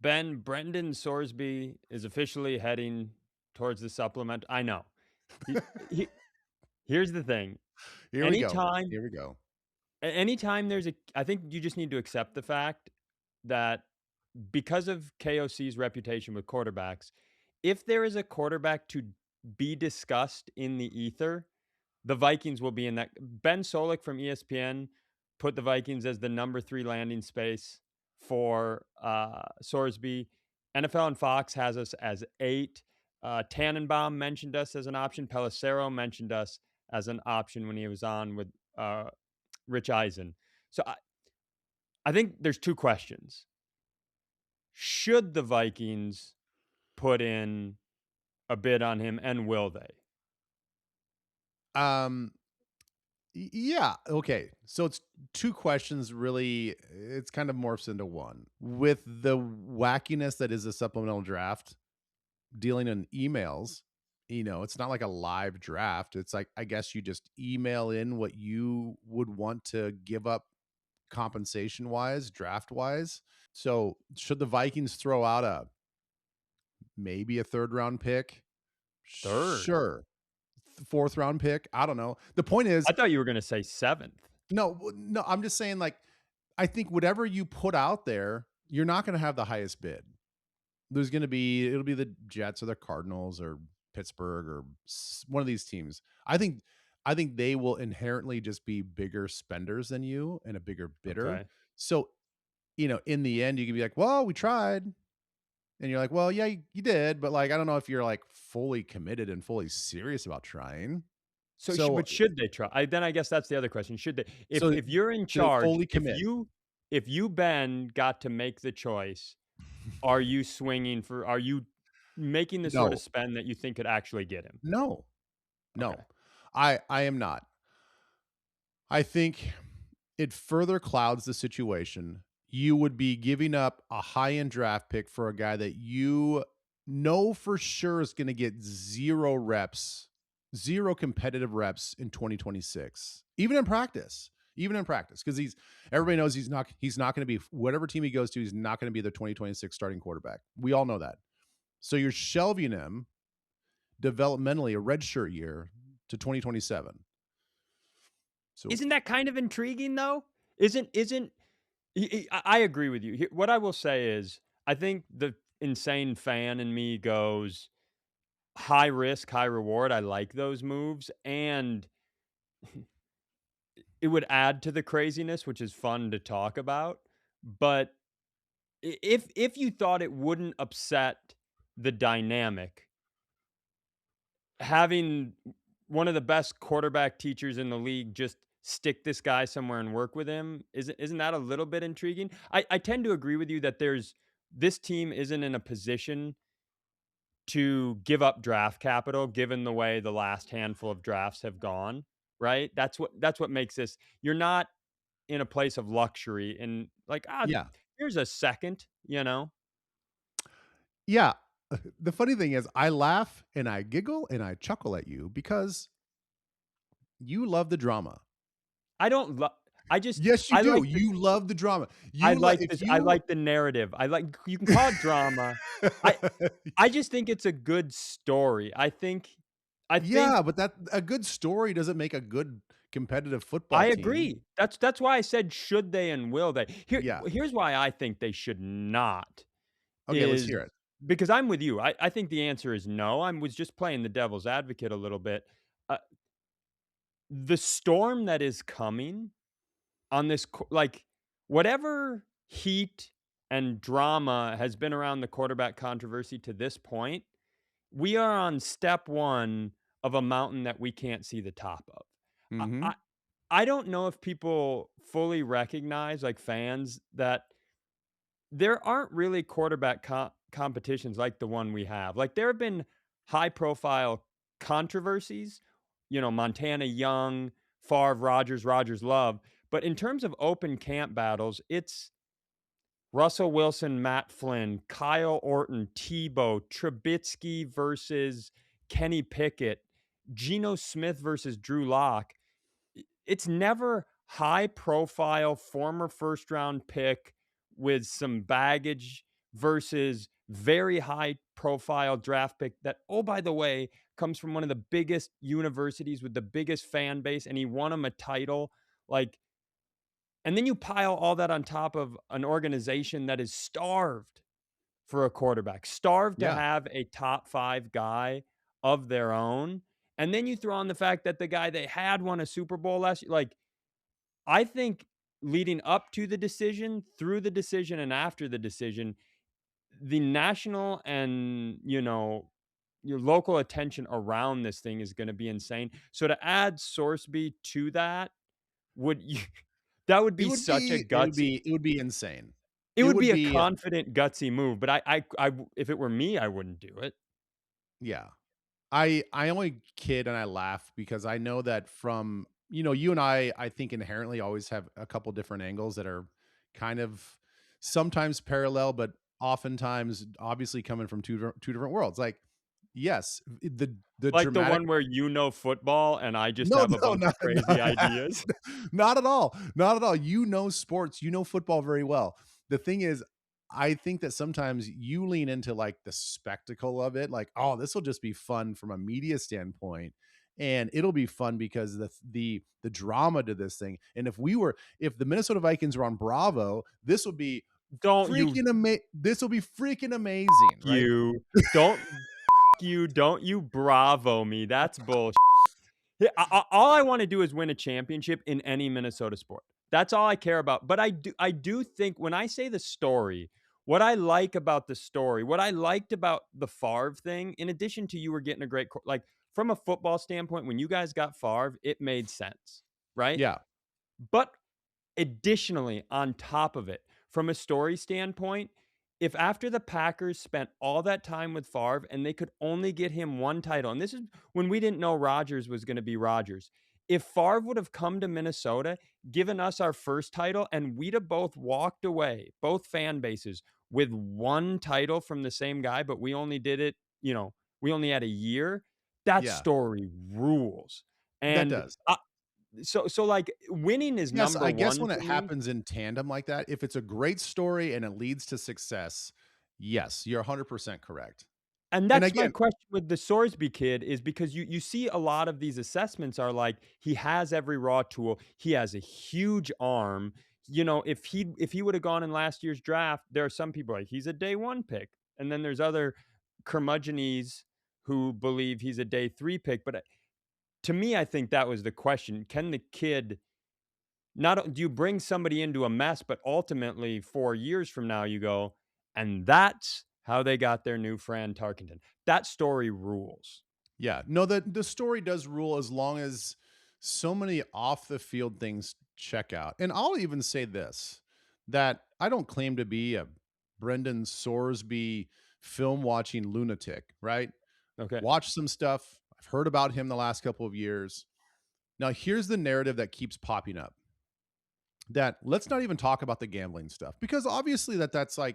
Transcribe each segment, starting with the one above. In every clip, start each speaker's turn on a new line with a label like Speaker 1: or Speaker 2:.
Speaker 1: Brendan Sorsby is officially heading towards the supplement. I know. He here's the thing.
Speaker 2: Here we go.
Speaker 1: Anytime
Speaker 2: Here we go.
Speaker 1: anytime there's a I think you just need to accept the fact that because of KOC's reputation with quarterbacks, if there is a quarterback to be discussed in the ether, the Vikings will be in that. Ben Solik from ESPN put the Vikings as the number 3 landing space for, Sorsby. NFL and Fox has us as 8. Tannenbaum mentioned us as an option. Pelissero mentioned us as an option when he was on with, Rich Eisen. So I think there's 2 questions. Should the Vikings put in a bid on him, and will they?
Speaker 2: Um, yeah, okay. So it's two questions really. It's kind of morphs into one. With the wackiness that is a supplemental draft, dealing in emails, it's not like a live draft. It's like I guess you just email in what you would want to give up compensation wise, draft wise. So should the Vikings throw out maybe a third round pick?
Speaker 1: 3rd.
Speaker 2: Sure. Fourth round pick. I don't know. The point is,
Speaker 1: I thought you were gonna say 7th.
Speaker 2: no, I'm just saying, like, I think whatever you put out there, you're not going to have the highest bid. It'll be the Jets or the Cardinals or Pittsburgh or one of these teams. I think they will inherently just be bigger spenders than you and a bigger bidder.
Speaker 1: Okay.
Speaker 2: So, in the end, you can be like, well, we tried. And you're like, well, yeah, you did. But like, I don't know if you're like fully committed and fully serious about trying.
Speaker 1: So,
Speaker 2: So,
Speaker 1: but should they try? I guess that's the other question. Should they? If
Speaker 2: so
Speaker 1: if you're in
Speaker 2: to
Speaker 1: charge,
Speaker 2: fully commit.
Speaker 1: if you Ben got to make the choice, are you swinging for? Are you making the sort of
Speaker 2: No,
Speaker 1: spend that you think could actually get him?
Speaker 2: no,
Speaker 1: Okay.
Speaker 2: no. I am not. I think it further clouds the situation. You would be giving up a high-end draft pick for a guy that you know for sure is gonna get 0 reps, 0 competitive reps in 2026, even in practice, because everybody knows he's not gonna be whatever team he goes to, he's not gonna be the 2026 starting quarterback. We all know that. So you're shelving him developmentally a redshirt year to 2027. So
Speaker 1: Isn't that kind of intriguing though? Isn't I agree with you. What I will say is, I think the insane fan in me goes high risk, high reward. I like those moves, and it would add to the craziness, which is fun to talk about. But if you thought it wouldn't upset the dynamic, having one of the best quarterback teachers in the league just stick this guy somewhere and work with him, isn't that a little bit intriguing? I tend to agree with you that this team isn't in a position to give up draft capital given the way the last handful of drafts have gone, right? That's what makes this. You're not in a place of luxury and like,
Speaker 2: yeah.
Speaker 1: here's a second,
Speaker 2: Yeah. The funny thing is I laugh and I giggle and I chuckle at you because you love the drama.
Speaker 1: I don't lo I just
Speaker 2: Yes, you
Speaker 1: I
Speaker 2: do.
Speaker 1: like the
Speaker 2: You love the drama.
Speaker 1: I
Speaker 2: You like
Speaker 1: like
Speaker 2: if
Speaker 1: this I
Speaker 2: you
Speaker 1: like the narrative. You can call it drama. I I just think it's a good story. I think
Speaker 2: Yeah, but that a good story doesn't make a good competitive football
Speaker 1: I
Speaker 2: team.
Speaker 1: agree. That's why I said should they and will they.
Speaker 2: Yeah.
Speaker 1: Here's why I think they should not
Speaker 2: Okay, let's
Speaker 1: is
Speaker 2: hear it.
Speaker 1: because I'm with you. I think the answer is no. I was just playing the devil's advocate a little bit. Uh, the storm that is coming on this like whatever heat and drama has been around the quarterback controversy to this point, we are on step 1 of a mountain that we can't see the top of. I
Speaker 2: Mhm.
Speaker 1: I I don't know if people fully recognize, like fans, that there aren't really quarterback competitions like the one we have. Like, there have been high profile controversies, Montana Young, Favre, Rodgers, Love. But in terms of open camp battles, it's Russell Wilson, Matt Flynn, Kyle Orton, Tebow, Trubisky versus Kenny Pickett, Geno Smith versus Drew Lock. It's never high profile former first round pick with some baggage versus very high profile draft pick that, oh, by the way, comes from one of the biggest universities with the biggest fan base, and he won him a title. Like, and then you pile all that on top of an organization that is starved for a quarterback, starved to
Speaker 2: Yeah.
Speaker 1: have a top 5 guy of their own, and then you throw on the fact that the guy they had won a Super Bowl last year. Like, I think leading up to the decision, through the decision, and after the decision, the national and, your local attention around this thing is gonna be insane. So to add Sorsby to that would you that would be such a gutsy
Speaker 2: It would be insane.
Speaker 1: it
Speaker 2: It
Speaker 1: would
Speaker 2: would
Speaker 1: be a
Speaker 2: be
Speaker 1: confident, gutsy move, but if it were me, I wouldn't do it.
Speaker 2: yeah. I only kid and I laugh because I know that from you and I think inherently always have a couple different angles that are kind of sometimes parallel, but oftentimes obviously coming from two different worlds. Like, yes, the
Speaker 1: Like the
Speaker 2: dramatic
Speaker 1: one where you know football and I just
Speaker 2: no,
Speaker 1: have a
Speaker 2: no,
Speaker 1: bunch of crazy ideas.
Speaker 2: not at all. Not at all. You know sports, you know football very well. The thing is, I think that sometimes you lean into like the spectacle of it, like, oh, this will just be fun from a media standpoint. And it'll be fun because the drama to this thing. And if the Minnesota Vikings were on Bravo,
Speaker 1: Don't you
Speaker 2: this will be freaking amazing, right?
Speaker 1: you don't you bravo me, that's bullshit. Yeah, all I wanna do is win a championship in any Minnesota sport. That's all I care about, but I do think when I say the story, what I like about the story, what I liked about the Favre thing, in addition to you were getting a great like, from a football standpoint, when you guys got Favre, it made sense, right?
Speaker 2: Yeah.
Speaker 1: But additionally, on top of it, from a story standpoint, if after the Packers spent all that time with Favre and they could only get him one title, and this is when we didn't know Rodgers was going to be Rodgers. If Favre would have come to Minnesota, given us our first title, and we'd have both walked away, both fan bases, with one title from the same guy, but we only did it, we only had a year, that
Speaker 2: Yeah.
Speaker 1: story rules.
Speaker 2: That
Speaker 1: And
Speaker 2: does.
Speaker 1: so like winning is
Speaker 2: Yes,
Speaker 1: number
Speaker 2: I guess
Speaker 1: one
Speaker 2: when
Speaker 1: for
Speaker 2: it
Speaker 1: me.
Speaker 2: happens in tandem like that, if it's a great story and it leads to success, yes, you're 100% correct.
Speaker 1: And
Speaker 2: And
Speaker 1: that's my
Speaker 2: again
Speaker 1: question with the Sorsby kid is because you see a lot of these assessments are like, he has every raw tool, he has a huge arm. If he would have gone in last year's draft, there are some people like, he's a day 1 pick, and then there's other curmudgeonies who believe he's a day 3 pick, but, to me, I think that was the question. Can the kid not do you bring somebody into a mess, but ultimately 4 years from now you go, "And that's how they got their new Fran Tarkenton." That story rules.
Speaker 2: yeah, no, the story does rule as long as so many off the field things check out. And I'll even say this, that I don't claim to be a Brendan Sorsby film watching lunatic, right?
Speaker 1: Okay.
Speaker 2: Watch some stuff. I've heard about him the last couple of years. Now, here's the narrative that keeps popping up, that let's not even talk about the gambling stuff because obviously that's going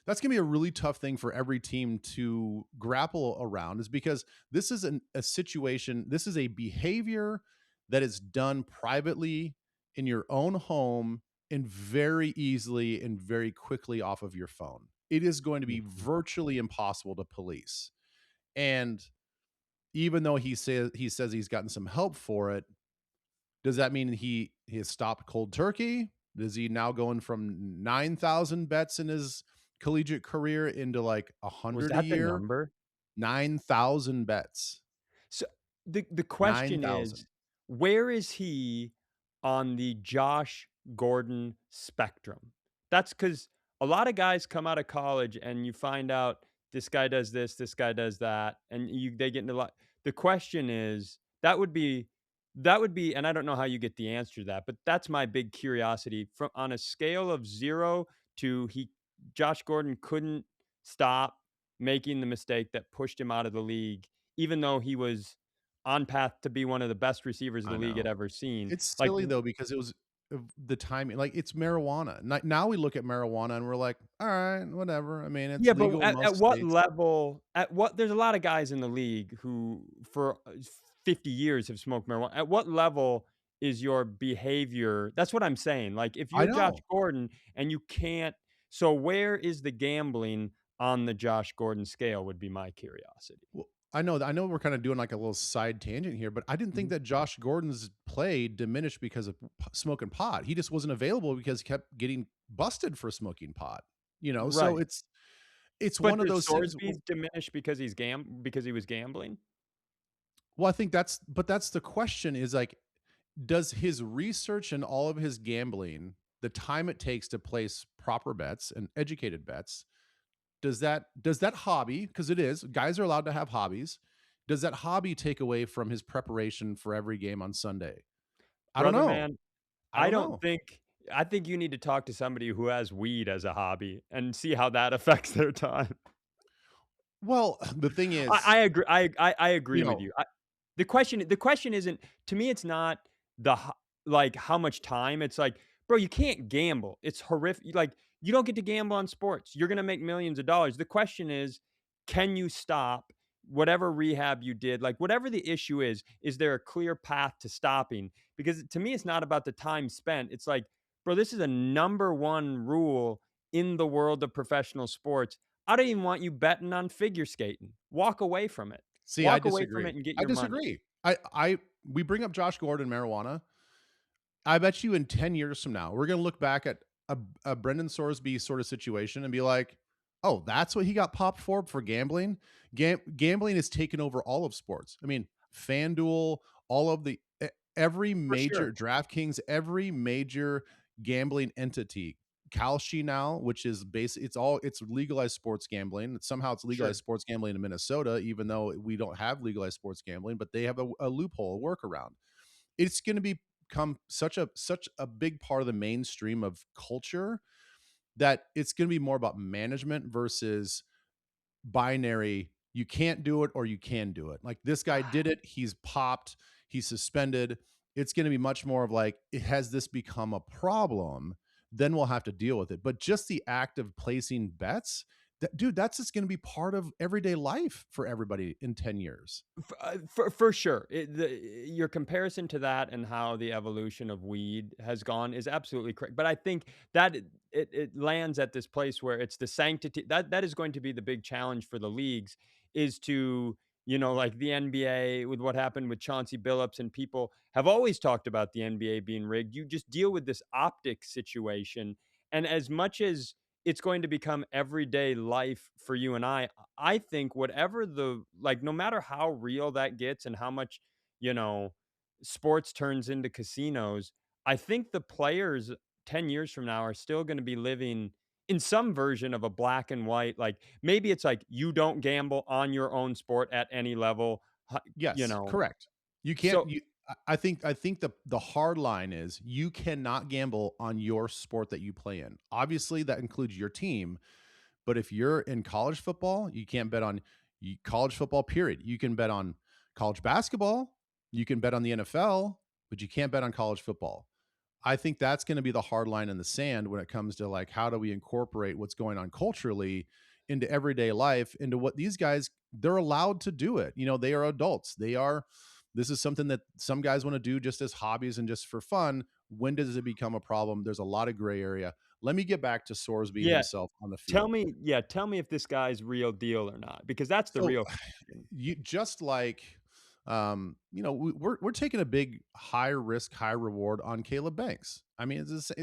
Speaker 2: to be a really tough thing for every team to grapple around, is because this is a situation, this is a behavior that is done privately in your own home and very easily and very quickly off of your phone. It is going to be
Speaker 1: Mhm.
Speaker 2: virtually impossible to police. And even though he says he's gotten some help for it, does that mean he has stopped cold turkey? Is he now going from 9,000 bets in his collegiate career into like
Speaker 1: Was
Speaker 2: 100 a
Speaker 1: that the
Speaker 2: year?
Speaker 1: number?
Speaker 2: 9,000 bets.
Speaker 1: So the question is,
Speaker 2: 9,000.
Speaker 1: where is he on the Josh Gordon spectrum? That's because a lot of guys come out of college and you find out this guy does this guy does that, and they get into a lot. The question is, that would be, and I don't know how you get the answer to that, but that's my big curiosity. From on a scale of 0 to he Josh Gordon couldn't stop making the mistake that pushed him out of the league, even though he was on path to be one of the best receivers the
Speaker 2: I
Speaker 1: league had
Speaker 2: know.
Speaker 1: ever seen.
Speaker 2: It's
Speaker 1: Like,
Speaker 2: silly though because it was of the timing. Like, it's marijuana. Now we look at marijuana and we're like, all right, whatever. I mean, it's
Speaker 1: yeah, but
Speaker 2: legal in
Speaker 1: at
Speaker 2: most
Speaker 1: what
Speaker 2: states.
Speaker 1: level at what there's a lot of guys in the league who for, 50 years have smoked marijuana. At what level is your behavior, that's what I'm saying, like, if
Speaker 2: I
Speaker 1: you're Josh
Speaker 2: know.
Speaker 1: Gordon and you can't So where is the gambling on the Josh Gordon scale would be my curiosity.
Speaker 2: Well, I know we're kinda doing, like, a little side tangent here, but I didn't think
Speaker 1: Mhm.
Speaker 2: that Josh Gordon's play diminished because of smoking pot. He just wasn't available because he kept getting busted for smoking pot, you know? So
Speaker 1: Right.
Speaker 2: it's
Speaker 1: But
Speaker 2: one of
Speaker 1: does
Speaker 2: those things.
Speaker 1: Sorsby's diminish because because he was gambling?
Speaker 2: Well, I think that's the question is, like, does his research and all of his gambling, the time it takes to place proper bets and educated bets, does that hobby, because it is, guys are allowed to have hobbies, does that hobby take away from his preparation for every game on Sunday? I don't
Speaker 1: Brother
Speaker 2: know.
Speaker 1: man,
Speaker 2: I
Speaker 1: I
Speaker 2: don't
Speaker 1: don't
Speaker 2: know.
Speaker 1: think I think you need to talk to somebody who has weed as a hobby and see how that affects their time.
Speaker 2: Well, the thing
Speaker 1: I
Speaker 2: is,
Speaker 1: I agree I
Speaker 2: you
Speaker 1: agree with
Speaker 2: know
Speaker 1: you. The question isn't to me, it's not the ho like, how much time, it's like, "Bro, you can't gamble." It's horrific. Like, you don't get to gamble on sports. You're gonna make millions of dollars. The question is, can you stop whatever rehab you did? Like, whatever the issue is there a clear path to stopping? Because to me, it's not about the time spent. It's like, "Bro, this is a number 1 rule in the world of professional sports. I don't even want you betting on figure skating. Walk away from it.
Speaker 2: see, I
Speaker 1: Walk away from
Speaker 2: disagree.
Speaker 1: it and get
Speaker 2: I
Speaker 1: your money."
Speaker 2: disagree. I we bring up Josh Gordon marijuana. I bet you in 10 years from now, we're gonna look back at a Brendan Sorsby sort of situation and be like, "Oh, that's what he got popped for gambling?" Gambling has taken over all of sports. I mean, FanDuel, all of the every
Speaker 1: For
Speaker 2: major
Speaker 1: sure.
Speaker 2: DraftKings, every major gambling entity. Kalshi now, which is it's legalized sports gambling. Somehow it's legalized
Speaker 1: Sure.
Speaker 2: sports gambling in Minnesota, even though we don't have legalized sports gambling, but they have a loophole, a workaround. It's going to become such a big part of the mainstream of culture that it's going to be more about management versus binary. You can't do it or you can do it. Like this guy did it, he's popped, he's suspended. It's going to be much more of like, it has this become a problem, then we'll have to deal with it. But just the act of placing bets, dude, that's just going to be part of everyday life for everybody in 10 years.
Speaker 1: For sure. Your comparison to that and how the evolution of weed has gone is absolutely correct. But I think that it lands at this place where it's the sanctity that is going to be the big challenge for the leagues is to, like the NBA with what happened with Chauncey Billups, and people have always talked about the NBA being rigged. You just deal with this optic situation. And as much as it's going to become everyday life for you and I think whatever no matter how real that gets and how much, you know, sports turns into casinos, I think the players 10 years from now are still going to be living in some version of a black and white. Like maybe it's like you don't gamble on your own sport at any level, you
Speaker 2: Yes,
Speaker 1: know.
Speaker 2: correct. You can't
Speaker 1: So
Speaker 2: you I think the hard line is you cannot gamble on your sport that you play in. Obviously, that includes your team, but if you're in college football, you can't bet on college football, period. You can bet on college basketball, you can bet on the NFL, but you can't bet on college football. I think that's going to be the hard line in the sand when it comes to like how do we incorporate what's going on culturally into everyday life, into what these guys, they're allowed to do it. You know, they are adults. This is something that some guys want to do just as hobbies and just for fun. When does it become a problem? There's a lot of gray area. Let me get back to Sorsby
Speaker 1: yeah,
Speaker 2: himself on the
Speaker 1: tell
Speaker 2: field.
Speaker 1: me, yeah, tell me if this guy's real deal or not, because that's the
Speaker 2: So
Speaker 1: real question.
Speaker 2: you just like we're taking a big high risk, high reward on Caleb Banks. I mean, it's a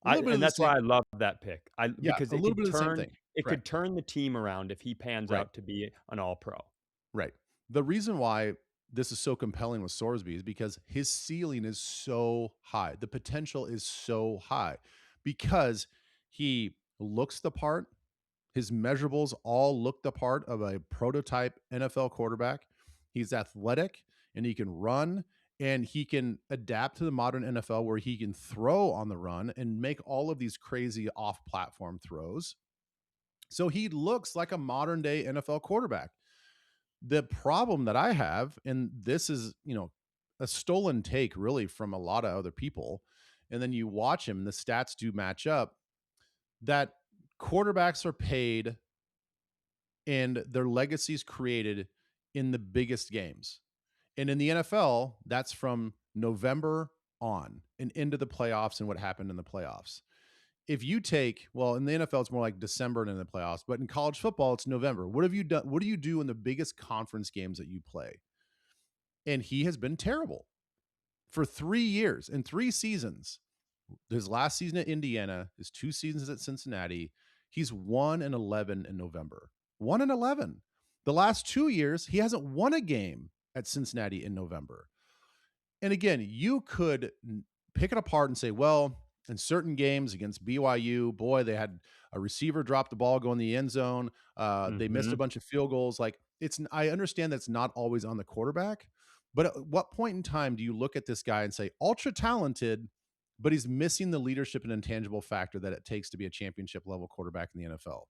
Speaker 2: little bit of
Speaker 1: And
Speaker 2: the
Speaker 1: that's
Speaker 2: same.
Speaker 1: why I love that pick.
Speaker 2: Yeah,
Speaker 1: Because
Speaker 2: a little bit of the same thing.
Speaker 1: it
Speaker 2: Right.
Speaker 1: could turn the team around if he pans
Speaker 2: Right.
Speaker 1: out to be an all-pro.
Speaker 2: Right. The reason why this is so compelling with Sorsby is because his ceiling is so high. The potential is so high because he looks the part. His measurables all look the part of a prototype NFL quarterback. He's athletic and he can run and he can adapt to the modern NFL where he can throw on the run and make all of these crazy off platform throws. So he looks like a modern day NFL quarterback. The problem that I have, and this is, a stolen take really from a lot of other people, and then you watch him, and the stats do match up, that quarterbacks are paid and their legacies created in the biggest games. And in the NFL, that's from November on and into the playoffs and what happened in the playoffs. if you take, well, in the NFL, it's more like December and in the playoffs, but in college football, it's November. What have you done? What do you do in the biggest conference games that you play? And he has been terrible for 3 years and 3 seasons. His last season at Indiana, his 2 seasons at Cincinnati, he's 1-11 in November. 1-11. The last 2 years, he hasn't won a game at Cincinnati in November. And again, you could pick it apart and say, well, in certain games against BYU, boy, they had a receiver drop the ball, go in the end zone. They missed a
Speaker 1: Mhm.
Speaker 2: bunch of field goals. Like I understand that's not always on the quarterback, but at what point in time do you look at this guy and say, ultra talented, but he's missing the leadership and intangible factor that it takes to be a championship level quarterback in the NFL?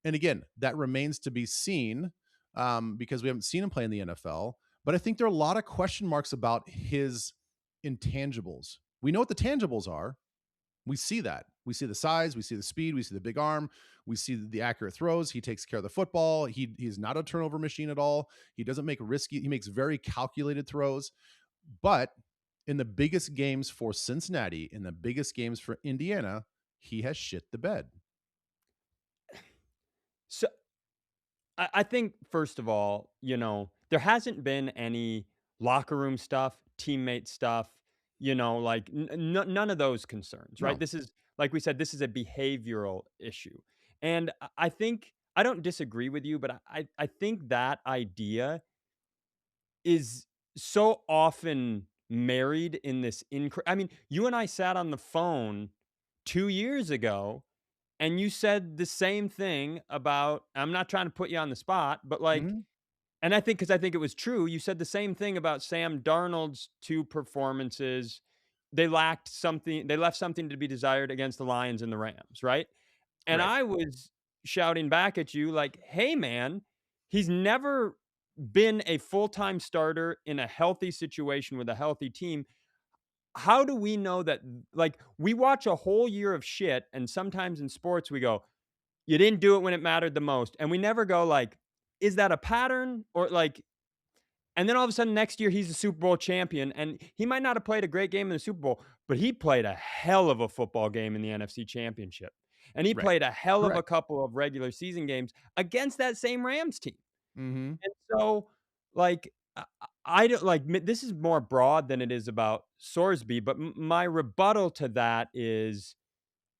Speaker 2: And again, that remains to be seen because we haven't seen him play in the NFL. But I think there are a lot of question marks about his intangibles. We know what the tangibles are. We see that. We see the size, we see the speed, we see the big arm, we see the accurate throws. He takes care of the football. He's not a turnover machine at all. He doesn't make risky, he makes very calculated throws. But in the biggest games for Cincinnati, in the biggest games for Indiana, he has shit the bed.
Speaker 1: So I think first of all, there hasn't been any locker room stuff, teammate stuff, like none of those concerns, right?
Speaker 2: No.
Speaker 1: This is like we said, this is a behavioral issue, and I think I don't disagree with you, but I think that idea is so often married in this. I mean, you and I sat on the phone 2 years ago and you said the same thing about I'm not trying to put you on the spot, but, like
Speaker 2: Mhm.
Speaker 1: and I think because I think it was true, you said the same thing about Sam Darnold's 2 performances. They left something to be desired against the Lions and the Rams, right? And
Speaker 2: Right.
Speaker 1: I was shouting back at you like, "Hey, man, he's never been a full-time starter in a healthy situation with a healthy team. How do we know that?" Like, we watch a whole year of shit, and sometimes in sports, we go, "You didn't do it when it mattered the most," and we never go like, "Is that a pattern?" Or like and then all of a sudden next year, he's a Super Bowl champion, and he might not have played a great game in the Super Bowl, but he played a hell of a football game in the NFC Championship, and he
Speaker 2: Right.
Speaker 1: played a hell of a
Speaker 2: Correct.
Speaker 1: couple of regular season games against that same Rams team.
Speaker 2: Mhm.
Speaker 1: And so, like, I don't like this is more broad than it is about Sorsby, but my rebuttal to that is,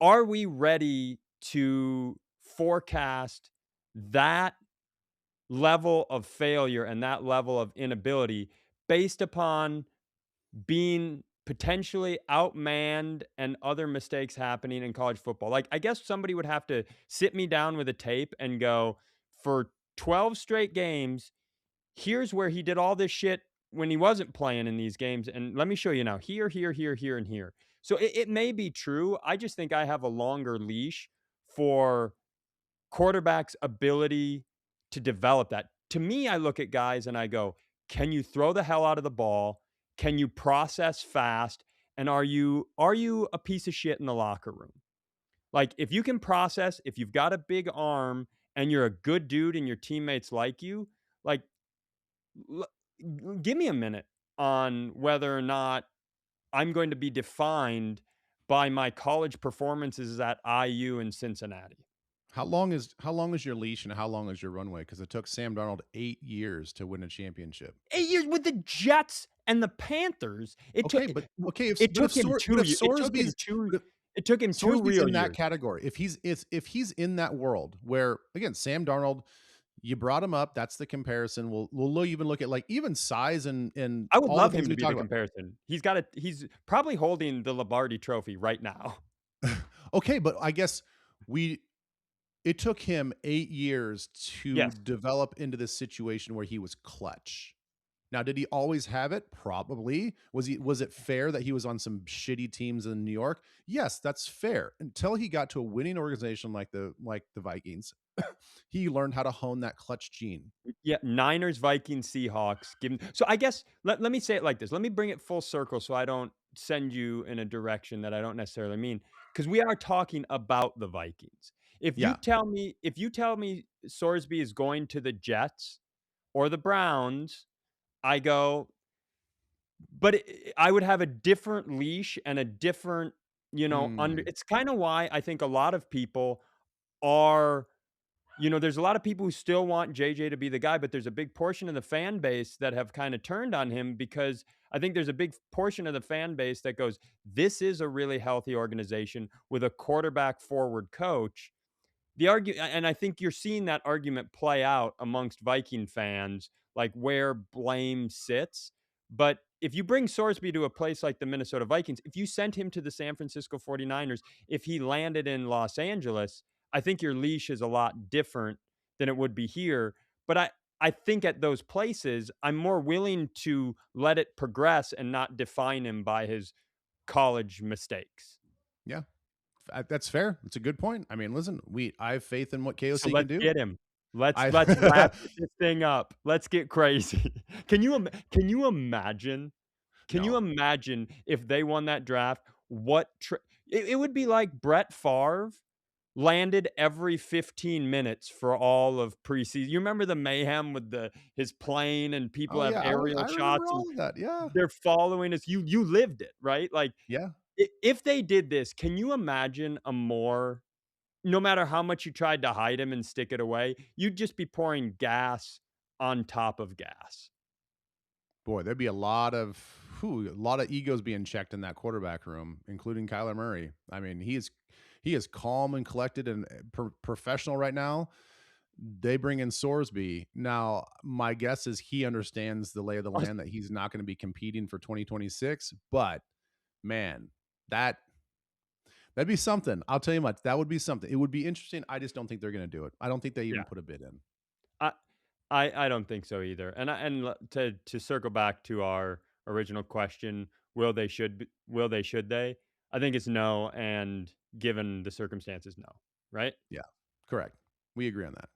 Speaker 1: are we ready to forecast that level of failure and that level of inability based upon being potentially outmanned and other mistakes happening in college football? Like, I guess somebody would have to sit me down with a tape and go, for 12 straight games, here's where he did all this shit when he wasn't playing in these games. And let me show you now here, here, here, here, and here. So it may be true. I just think I have a longer leash for quarterback's ability to develop that. To me, I look at guys and I go, can you throw the hell out of the ball? Can you process fast? And are you a piece of shit in the locker room? Like, if you can process, if you've got a big arm and you're a good dude and your teammates like you, like L give me a minute on whether or not I'm going to be defined by my college performances at IU and Cincinnati.
Speaker 2: How long is your leash and how long is your runway? Because it took Sam Darnold 8 years to win a championship.
Speaker 1: 8 years with the Jets and the Panthers.
Speaker 2: Okay, but okay,
Speaker 1: It took him
Speaker 2: But
Speaker 1: 2
Speaker 2: if
Speaker 1: ye it took him
Speaker 2: Sorsby's
Speaker 1: 2
Speaker 2: but if
Speaker 1: it took him 2
Speaker 2: Sorsby's
Speaker 1: real
Speaker 2: in that
Speaker 1: years.
Speaker 2: category, if he's in that world where again, Sam Darnold, you brought him up, that's the comparison. We'll even look at like even size and
Speaker 1: I would
Speaker 2: all the
Speaker 1: love
Speaker 2: things
Speaker 1: him to
Speaker 2: we
Speaker 1: be
Speaker 2: talk
Speaker 1: the
Speaker 2: about.
Speaker 1: comparison. He's probably holding the Lombardi trophy right now.
Speaker 2: Okay, but I guess we it took him 8 years to
Speaker 1: Yes.
Speaker 2: develop into this situation where he was clutch. Now, did he always have it? Probably. Was it fair that he was on some shitty teams in New York? Yes, that's fair. Until he got to a winning organization like the Vikings, he learned how to hone that clutch gene.
Speaker 1: Yeah, Niners, Vikings, Seahawks. Give 'em so I guess let me say it like this. Let me bring it full circle so I don't send you in a direction that I don't necessarily mean. Because we are talking about the Vikings.
Speaker 2: Yeah.
Speaker 1: If you tell me Sorsby is going to the Jets or the Browns, I go, but I would have a different leash and a different
Speaker 2: Mm,
Speaker 1: it's kinda why I think a lot of people are there's a lot of people who still want JJ to be the guy, but there's a big portion of the fan base that have kinda turned on him because I think there's a big portion of the fan base that goes, "This is a really healthy organization with a quarterback forward coach." And I think you're seeing that argument play out amongst Viking fans, like where blame sits. But if you bring Sorsby to a place like the Minnesota Vikings, if you sent him to the San Francisco 49ers, if he landed in Los Angeles, I think your leash is a lot different than it would be here. But I think at those places, I'm more willing to let it progress and not define him by his college mistakes.
Speaker 2: yeah, that's fair. It's a good point. I mean, listen, I have faith in what
Speaker 1: So
Speaker 2: KOC can
Speaker 1: let's
Speaker 2: do.
Speaker 1: get him. Let's
Speaker 2: I
Speaker 1: ratchet this thing up. Let's get crazy. Can you imagine? Can you
Speaker 2: no.
Speaker 1: imagine if they won that draft? It would be like Brett Favre landed every 15 minutes for all of preseason. You remember the mayhem with his plane and people
Speaker 2: Oh
Speaker 1: have
Speaker 2: yeah,
Speaker 1: aerial
Speaker 2: I remember
Speaker 1: shots and
Speaker 2: all of that. Yeah,
Speaker 1: they're following us. You lived it, right? Like
Speaker 2: yeah.
Speaker 1: if they did this, can you imagine a more no matter how much you tried to hide him and stick it away, you'd just be pouring gas on top of gas.
Speaker 2: Boy, there'd be a lot of egos being checked in that quarterback room, including Kyler Murray. I mean, he is calm and collected and professional right now. They bring in Sorsby. Now, my guess is he understands the lay of the
Speaker 1: Us
Speaker 2: land that he's not going to be competing for 2026. But man, that that'd be something. I'll tell you much. That would be something. It would be interesting. I just don't think they're going to do it. I don't think they even
Speaker 1: Yeah.
Speaker 2: put a bid in.
Speaker 1: I I don't think so either. To circle back to our original question, will they, should they? I think it's no, and given the circumstances, no, right?
Speaker 2: Yeah, correct. We agree on that.